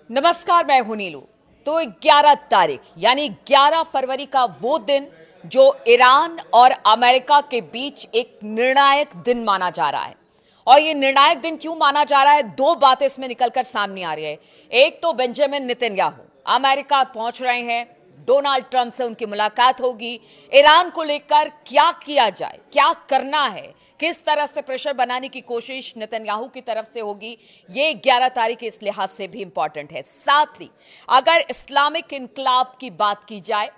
नमस्कार, मैं हूं नीलू। तो 11 तारीख यानी 11 फरवरी का वो दिन जो ईरान और अमेरिका के बीच एक निर्णायक दिन माना जा रहा है। और ये निर्णायक दिन क्यों माना जा रहा है, दो बातें इसमें निकलकर सामने आ रही है। एक तो बेंजामिन नेतन्याहू अमेरिका पहुंच रहे हैं, डोनाल्ड ट्रंप से उनकी मुलाकात होगी। ईरान को लेकर क्या किया जाए, क्या करना है, किस तरह से प्रेशर बनाने की कोशिश नेतन्याहू की तरफ से होगी, ये 11 तारीख इस लिहाज से भी इंपॉर्टेंट है। साथ ही अगर इस्लामिक इनकलाब की बात की जाए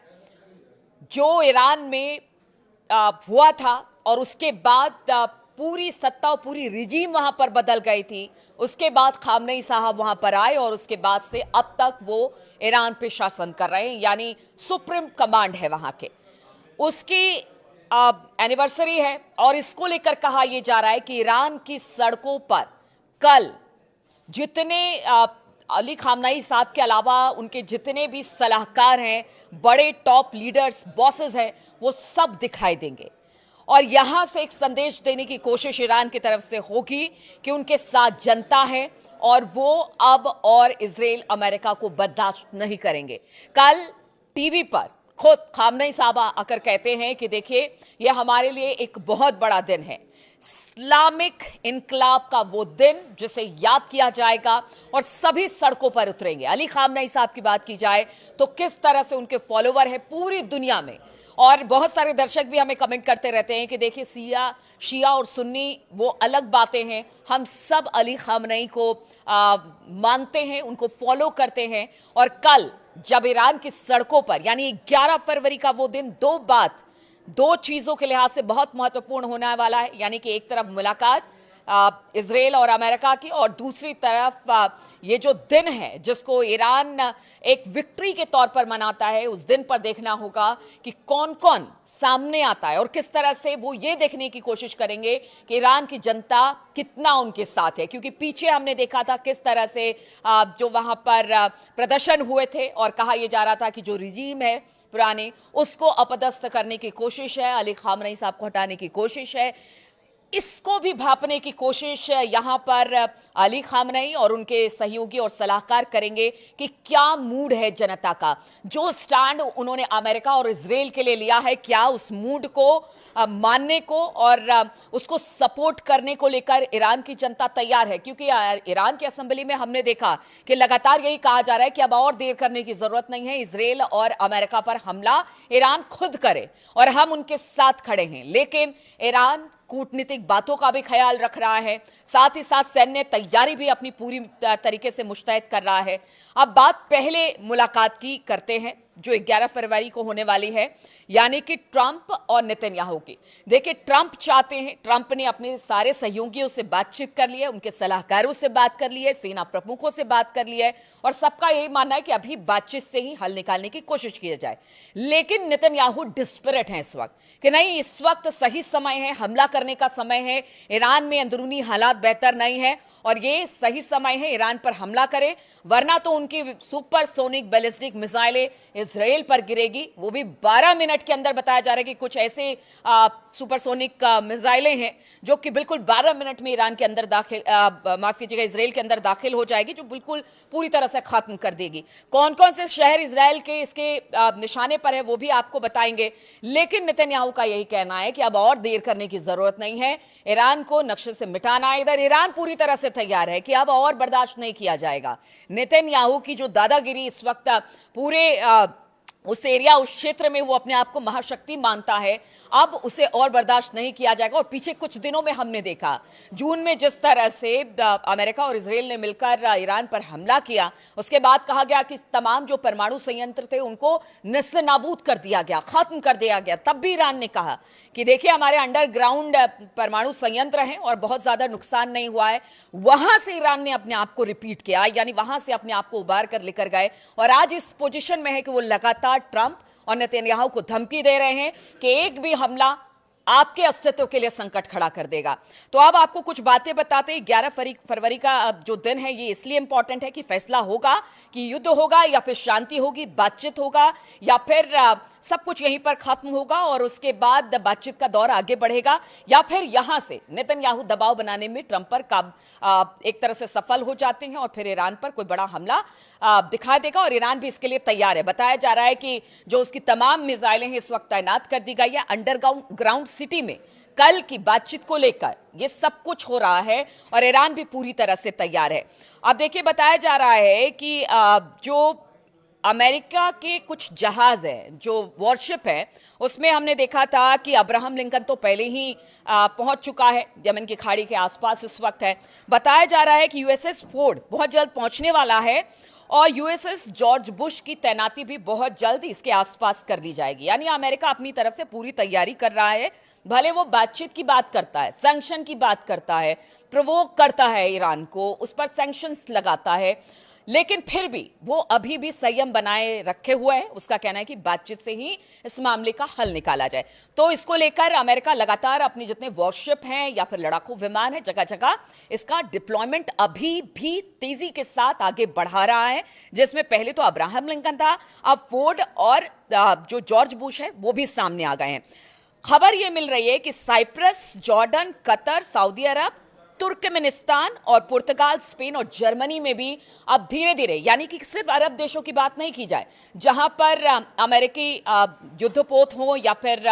जो ईरान में हुआ था और उसके बाद पूरी सत्ता और पूरी रिजीम वहां पर बदल गई थी, उसके बाद खामनेई साहब वहां पर आए और उसके बाद से अब तक वो ईरान पे शासन कर रहे हैं, यानी सुप्रीम कमांड है वहां के। उसकी एनिवर्सरी है और इसको लेकर कहा यह जा रहा है कि ईरान की सड़कों पर कल जितने अली खामनेई साहब के अलावा उनके जितने भी सलाहकार हैं, बड़े टॉप लीडर्स, बॉसेस हैं, वो सब दिखाई देंगे। और यहां से एक संदेश देने की कोशिश ईरान की तरफ से होगी कि उनके साथ जनता है और वो अब और इजराइल अमेरिका को बर्दाश्त नहीं करेंगे। कल टीवी पर खुद खामनेई साहब आकर कहते हैं कि देखिए, यह हमारे लिए एक बहुत बड़ा दिन है, इस्लामिक इनकलाब का वो दिन जिसे याद किया जाएगा और सभी सड़कों पर उतरेंगे। अली खामनेई साहब की बात की जाए तो किस तरह से उनके फॉलोवर है पूरी दुनिया में, और बहुत सारे दर्शक भी हमें कमेंट करते रहते हैं कि देखिए, शिया और सुन्नी वो अलग बातें हैं, हम सब अली खामनेई को मानते हैं, उनको फॉलो करते हैं। और कल जब ईरान की सड़कों पर यानी 11 फरवरी का वो दिन दो चीजों के लिहाज से बहुत महत्वपूर्ण होने वाला है, यानी कि एक तरफ मुलाकात इजराइल और अमेरिका की, और दूसरी तरफ ये जो दिन है जिसको ईरान एक विक्ट्री के तौर पर मनाता है, उस दिन पर देखना होगा कि कौन कौन सामने आता है और किस तरह से वो ये देखने की कोशिश करेंगे कि ईरान की जनता कितना उनके साथ है। क्योंकि पीछे हमने देखा था किस तरह से जो वहां पर प्रदर्शन हुए थे और कहा यह जा रहा था कि जो रिजीम है पुराने, उसको अपदस्थ करने की कोशिश है, अली खामनेई साहब को हटाने की कोशिश है। इसको भी भांपने की कोशिश यहां पर अली खामनेई और उनके सहयोगी और सलाहकार करेंगे कि क्या मूड है जनता का। जो स्टैंड उन्होंने अमेरिका और इजराइल के लिए लिया है, क्या उस मूड को मानने को और उसको सपोर्ट करने को लेकर ईरान की जनता तैयार है। क्योंकि ईरान की असेंबली में हमने देखा कि लगातार यही कहा जा रहा है कि अब और देर करने की जरूरत नहीं है, इजराइल और अमेरिका पर हमला ईरान खुद करे और हम उनके साथ खड़े हैं। लेकिन ईरान कूटनीतिक बातों का भी ख्याल रख रहा है, साथ ही साथ सैन्य तैयारी भी अपनी पूरी तरीके से मुस्तैद कर रहा है। अब बात पहले मुलाकात की करते हैं जो 11 फरवरी को होने वाली है, यानी कि ट्रंप और नेतन्याहू की। देखिए, ट्रंप चाहते हैं, ट्रंप ने अपने सारे सहयोगियों से बातचीत कर ली है, उनके सलाहकारों से बात कर ली है, सेना प्रमुखों से बात कर ली है, और सबका यही मानना है कि अभी बातचीत से ही हल निकालने की कोशिश की जाए। लेकिन नेतन्याहू डिस्परेट हैं इस वक्त कि नहीं, इस वक्त सही समय है, हमला करने का समय है, ईरान में अंदरूनी हालात बेहतर नहीं है और ये सही समय है ईरान पर हमला करें, वरना तो उनकी सुपरसोनिक बैलिस्टिक मिसाइलें इजराइल पर गिरेगी। वो भी 12 मिनट के अंदर बताया जा रहा है कि कुछ ऐसे सुपरसोनिक मिसाइलें हैं जो कि बिल्कुल 12 मिनट में ईरान के अंदर माफ कीजिएगा, इजराइल के अंदर दाखिल हो जाएगी, जो बिल्कुल पूरी तरह से खत्म कर देगी। कौन कौन से शहर इजराइल के इसके निशाने पर है वो भी आपको बताएंगे। लेकिन नेतन्याहू का यही कहना है कि अब और देर करने की जरूरत नहीं है, ईरान को नक्शे से मिटाना है। इधर ईरान पूरी तरह से तैयार है कि अब और बर्दाश्त नहीं किया जाएगा। नेतन्याहू की जो दादागिरी इस वक्त पूरे उस एरिया, उस क्षेत्र में वो अपने आप को महाशक्ति मानता है, अब उसे और बर्दाश्त नहीं किया जाएगा। और पीछे कुछ दिनों में हमने देखा, जून में जिस तरह से अमेरिका और इजराइल ने मिलकर ईरान पर हमला किया, उसके बाद कहा गया कि तमाम जो परमाणु संयंत्र थे उनको नस्ल नाबूद कर दिया गया, खत्म कर दिया गया। तब भी ईरान ने कहा कि देखिए, हमारे अंडरग्राउंड परमाणु संयंत्र हैं और बहुत ज्यादा नुकसान नहीं हुआ है। वहां से ईरान ने अपने आप को रिपीट किया, यानी वहां से अपने आप को उबार कर लेकर गए और आज इस पोजीशन में है कि वो लगातार ट्रंप और नेतन्याहू को धमकी दे रहे हैं कि एक भी हमला आपके अस्तित्व के लिए संकट खड़ा कर देगा। तो अब आपको कुछ बातें बताते हैं। 11 फरवरी का जो दिन है ये इसलिए इंपॉर्टेंट है कि फैसला होगा कि युद्ध होगा या फिर शांति होगी, बातचीत होगा या फिर सब कुछ यहीं पर खत्म होगा और उसके बाद बातचीत का दौर आगे बढ़ेगा, या फिर यहां से नेतन्याहू दबाव बनाने में ट्रंप पर एक तरह से सफल हो जाते हैं और फिर ईरान पर कोई बड़ा हमला दिखा देगा। और ईरान भी इसके लिए तैयार है। बताया जा रहा है कि जो उसकी तमाम मिसाइलें हैं इस वक्त तैनात कर दी गई है अंडरग्राउंड सिटी में। कल की बातचीत को लेकर ये सब कुछ हो रहा है और ईरान भी पूरी तरह से तैयार है। अब देखिए, बताया जा रहा है कि जो अमेरिका के कुछ जहाज हैं, जो वॉरशिप है, उसमें हमने देखा था कि अब्राहम लिंकन तो पहले ही पहुंच चुका है, यमन की खाड़ी के आसपास इस वक्त है। बताया जा रहा है कि यूएसएस फोर्ड बहुत जल्द पहुंचने वाला है और यूएसएस जॉर्ज बुश की तैनाती भी बहुत जल्द इसके आसपास कर दी जाएगी। यानी अमेरिका अपनी तरफ से पूरी तैयारी कर रहा है। भले वो बातचीत की बात करता है, सैंक्शन की बात करता है, प्रोवोक करता है ईरान को, उस पर सैंक्शंस लगाता है, लेकिन फिर भी वो अभी भी संयम बनाए रखे हुए है। उसका कहना है कि बातचीत से ही इस मामले का हल निकाला जाए। तो इसको लेकर अमेरिका लगातार अपनी जितने वॉरशिप हैं या फिर लड़ाकू विमान है, जगह जगह इसका डिप्लॉयमेंट अभी भी तेजी के साथ आगे बढ़ा रहा है, जिसमें पहले तो अब्राहम लिंकन था, अब फोर्ड और जो जॉर्ज बुश है वो भी सामने आ गए हैं। खबर यह मिल रही है कि साइप्रस, जॉर्डन, कतर, सऊदी अरब, तुर्कमेनिस्तान और पुर्तगाल, स्पेन और जर्मनी में भी अब धीरे धीरे, यानी कि सिर्फ अरब देशों की बात नहीं की जाए जहां पर अमेरिकी युद्धपोत हो या फिर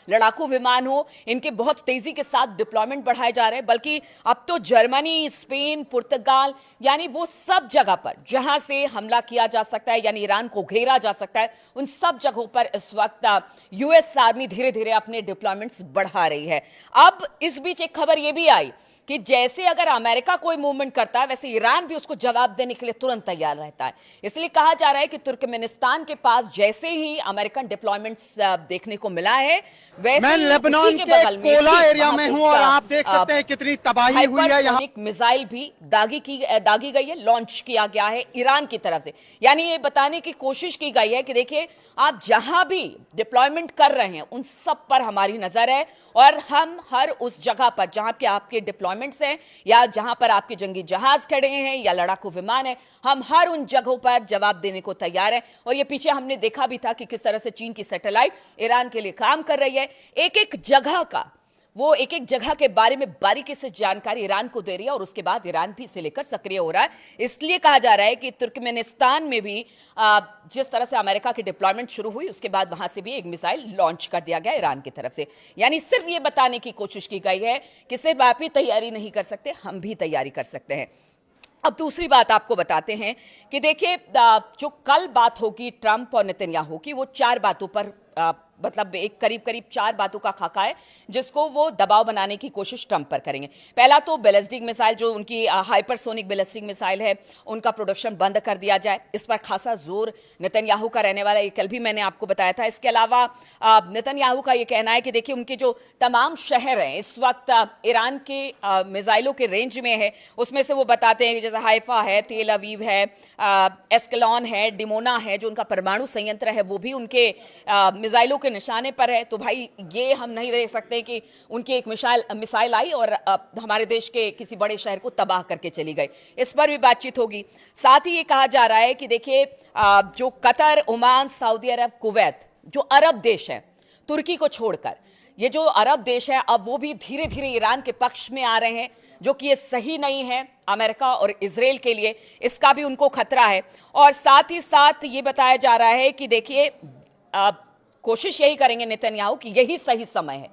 लड़ाकू विमान हो, इनके बहुत तेजी के साथ डिप्लॉयमेंट बढ़ाए जा रहे हैं। बल्कि अब तो जर्मनी, स्पेन, पुर्तगाल, यानी वो सब जगह पर जहां से हमला किया जा सकता है, यानी ईरान को घेरा जा सकता है, उन सब जगहों पर इस वक्त यूएस आर्मी धीरे धीरे अपने डिप्लॉयमेंट्स बढ़ा रही है। अब इस बीच एक खबर यह भी आई कि जैसे अगर अमेरिका कोई मूवमेंट करता है, वैसे ईरान भी उसको जवाब देने के लिए तुरंत तैयार रहता है। इसलिए कहा जा रहा है कि तुर्कमेनिस्तान के पास जैसे ही अमेरिकन डिप्लॉयमेंट्स देखने को मिला है, वैसे मैं लेबनान के कोला एरिया में हूं और आप देख सकते हैं कितनी तबाही हुई है। यहाँ मिसाइल भी दागी गई है, लॉन्च किया गया है ईरान की तरफ से। यानी ये बताने की कोशिश की गई है कि देखिए, आप जहां भी डिप्लॉयमेंट कर रहे हैं उन सब पर हमारी नजर है और हम हर उस जगह पर जहां के आपके डिप्लॉयमेंट्स हैं या जहां पर आपके जंगी जहाज खड़े हैं या लड़ाकू विमान है, हम हर उन जगहों पर जवाब देने को तैयार हैं। और ये पीछे हमने देखा भी था कि किस तरह से चीन की सैटेलाइट ईरान के लिए काम कर रही है। एक एक जगह के बारे में बारीकी से जानकारी ईरान को दे रही है और उसके बाद ईरान भी इसे लेकर सक्रिय हो रहा है। इसलिए कहा जा रहा है कि तुर्कमेनिस्तान में भी जिस तरह से अमेरिका की डिप्लॉयमेंट शुरू हुई, उसके बाद वहां से भी एक मिसाइल लॉन्च कर दिया गया ईरान की तरफ से। यानी सिर्फ ये बताने की कोशिश की गई है कि सिर्फ आप ही तैयारी नहीं कर सकते, हम भी तैयारी कर सकते हैं। अब दूसरी बात आपको बताते हैं कि देखिए, जो कल बात होगी ट्रंप और नेतन्याहू की, वो 4 बातों पर मतलब एक करीब 4 बातों का खाका है जिसको वो दबाव बनाने की कोशिश ट्रंप पर करेंगे। पहला तो बैलिस्टिक मिसाइल, जो उनकी हाइपरसोनिक बैलिस्टिक मिसाइल है, उनका प्रोडक्शन बंद कर दिया जाए। इस पर खासा जोर नेतन्याहू का रहने वाला है, ये कल भी मैंने आपको बताया था। इसके अलावा नेतन्याहू का ये कहना है कि देखिए, उनके जो तमाम शहर हैं इस वक्त ईरान के मिसाइलों के रेंज में है। उसमें से वो बताते हैं कि जैसे हाइफा है, तेल अवीव है, एस्कलॉन है, डिमोना है, जो उनका परमाणु संयंत्र है, वो भी उनके मिसाइलों के निशाने पर है। तो भाई, ये हम नहीं देख सकते कि उनकी एक मिसाइल आई और हमारे देश के किसी बड़े शहर को तबाह करके चली गई। इस पर भी बातचीत होगी। साथ ही ये कहा जा रहा है कि देखिए, जो कतर, ओमान, सऊदी अरब, कुवैत, जो अरब देश हैं, तुर्की को छोड़कर ये जो अरब देश है, अब वो भी धीरे धीरे ईरान के पक्ष में आ रहे हैं, जो कि ये सही नहीं है अमेरिका और इजराइल के लिए। इसका भी उनको खतरा है। और साथ ही साथ ये बताया जा रहा है कि देखिए, कोशिश यही करेंगे नेतन्याहू कि यही सही समय है,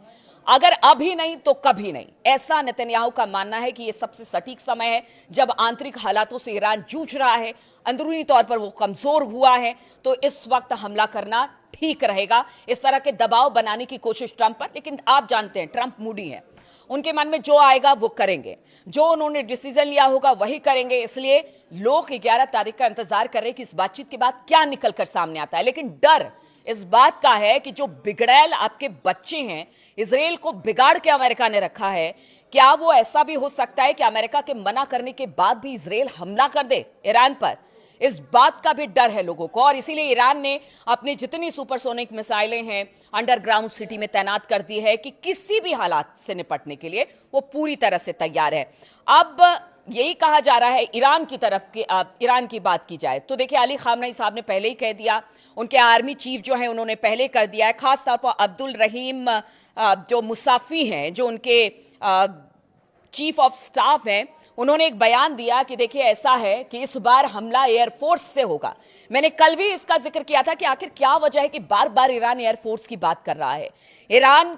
अगर अभी नहीं तो कभी नहीं। ऐसा नेतन्याहू का मानना है कि यह सबसे सटीक समय है जब आंतरिक हालातों से ईरान जूझ रहा है, अंदरूनी तौर पर वो कमजोर हुआ है, तो इस वक्त हमला करना ठीक रहेगा। इस तरह के दबाव बनाने की कोशिश ट्रंप पर, लेकिन आप जानते हैं ट्रंप मूडी है, उनके मन में जो आएगा वो करेंगे, जो उन्होंने डिसीजन लिया होगा वही करेंगे। इसलिए लोग 11 तारीख का इंतजार कर रहे हैं कि इस बातचीत के बाद क्या निकलकर सामने आता है। लेकिन डर इस बात का है कि जो बिगड़ैल आपके बच्चे हैं, इजराइल को बिगाड़ के अमेरिका ने रखा है, क्या वो ऐसा भी हो सकता है कि अमेरिका के मना करने के बाद भी इजराइल हमला कर दे ईरान पर? इस बात का भी डर है लोगों को, और इसीलिए ईरान ने अपनी जितनी सुपरसोनिक मिसाइलें हैं अंडरग्राउंड सिटी में तैनात कर दी है कि किसी भी हालात से निपटने के लिए वो पूरी तरह से तैयार है। अब यही कहा जा रहा है ईरान की तरफ की, ईरान की बात की जाए तो देखिए अली खामनेई साहब ने पहले ही कह दिया, उनके आर्मी चीफ जो है उन्होंने पहले कर दिया है, खास तौर पर अब्दुल रहीम जो मुसाफी हैं, जो उनके चीफ ऑफ स्टाफ हैं, उन्होंने एक बयान दिया कि देखिए ऐसा है कि इस बार हमला एयरफोर्स से होगा। मैंने कल भी इसका जिक्र किया था कि आखिर क्या वजह है कि बार बार ईरान एयरफोर्स की बात कर रहा है। ईरान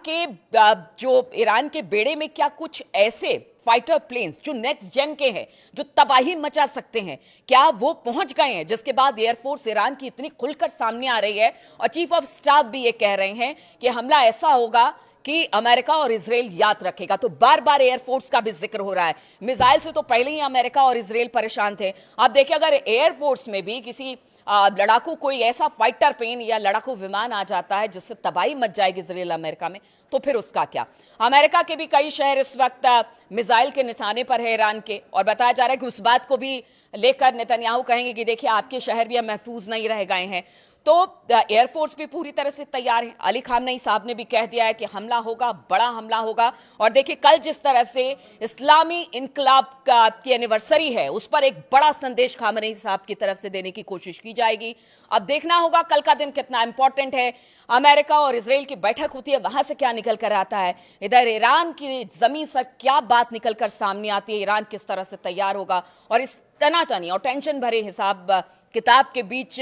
के बेड़े में क्या कुछ ऐसे फाइटर प्लेन्स जो नेक्स्ट जेन के हैं, जो तबाही मचा सकते हैं, क्या वो पहुंच गए हैं, जिसके बाद एयरफोर्स ईरान की इतनी खुलकर सामने आ रही है। और चीफ ऑफ स्टाफ भी ये कह रहे हैं कि हमला ऐसा होगा कि अमेरिका और इजराइल याद रखेगा। तो बार बार एयरफोर्स का भी जिक्र हो रहा है। मिसाइल से तो पहले ही अमेरिका और इजराइल परेशान थे। आप देखिए अगर एयरफोर्स में भी किसी लड़ाकू कोई ऐसा फाइटर प्लेन या लड़ाकू विमान आ जाता है जिससे तबाही मच जाएगी इजराइल अमेरिका में, तो फिर उसका क्या। अमेरिका के भी कई शहर इस वक्त मिसाइल के निशाने पर है ईरान के, और बताया जा रहा है कि उस बात को भी लेकर नेतन्याहू कहेंगे कि देखिए आपके शहर भी अब महफूज नहीं रह गए हैं। तो एयरफोर्स भी पूरी तरह से तैयार है। अली खामनेई साहब ने भी कह दिया है कि हमला होगा, बड़ा हमला होगा। और देखिए कल जिस तरह से इस्लामी इनकलाब की एनिवर्सरी है, उस पर एक बड़ा संदेश खामनेई साहब की तरफ से देने की कोशिश की जाएगी। अब देखना होगा कल का दिन कितना इंपॉर्टेंट है। अमेरिका और इजराइल की बैठक होती है, वहां से क्या निकल कर आता है, इधर ईरान की जमीन से क्या बात निकल कर सामने आती है, ईरान किस तरह से तैयार होगा, और इस तनातनी और टेंशन भरे हिसाब किताब के बीच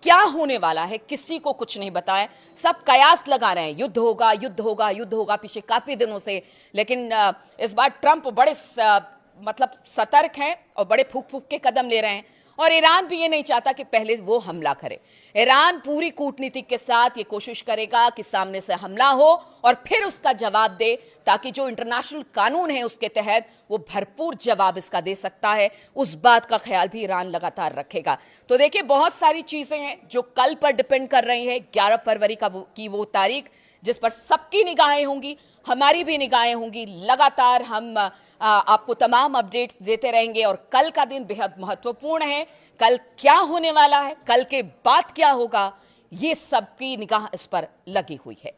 क्या होने वाला है किसी को कुछ नहीं बताया। सब कयास लगा रहे हैं, युद्ध होगा, युद्ध होगा, युद्ध होगा पिछले काफी दिनों से। लेकिन इस बार ट्रंप बड़े सतर्क हैं और बड़े फूक फूक के कदम ले रहे हैं। और ईरान भी ये नहीं चाहता कि पहले वो हमला करे। ईरान पूरी कूटनीति के साथ ये कोशिश करेगा कि सामने से हमला हो और फिर उसका जवाब दे, ताकि जो इंटरनेशनल कानून है उसके तहत वो भरपूर जवाब इसका दे सकता है। उस बात का ख्याल भी ईरान लगातार रखेगा। तो देखिए बहुत सारी चीजें हैं जो कल पर डिपेंड कर रही है। 11 फरवरी की वो तारीख जिस पर सबकी निगाहें होंगी, हमारी भी निगाहें होंगी। लगातार हम आपको तमाम अपडेट्स देते रहेंगे। और कल का दिन बेहद महत्वपूर्ण है। कल क्या होने वाला है, कल के बाद क्या होगा, ये सबकी निगाह इस पर लगी हुई है।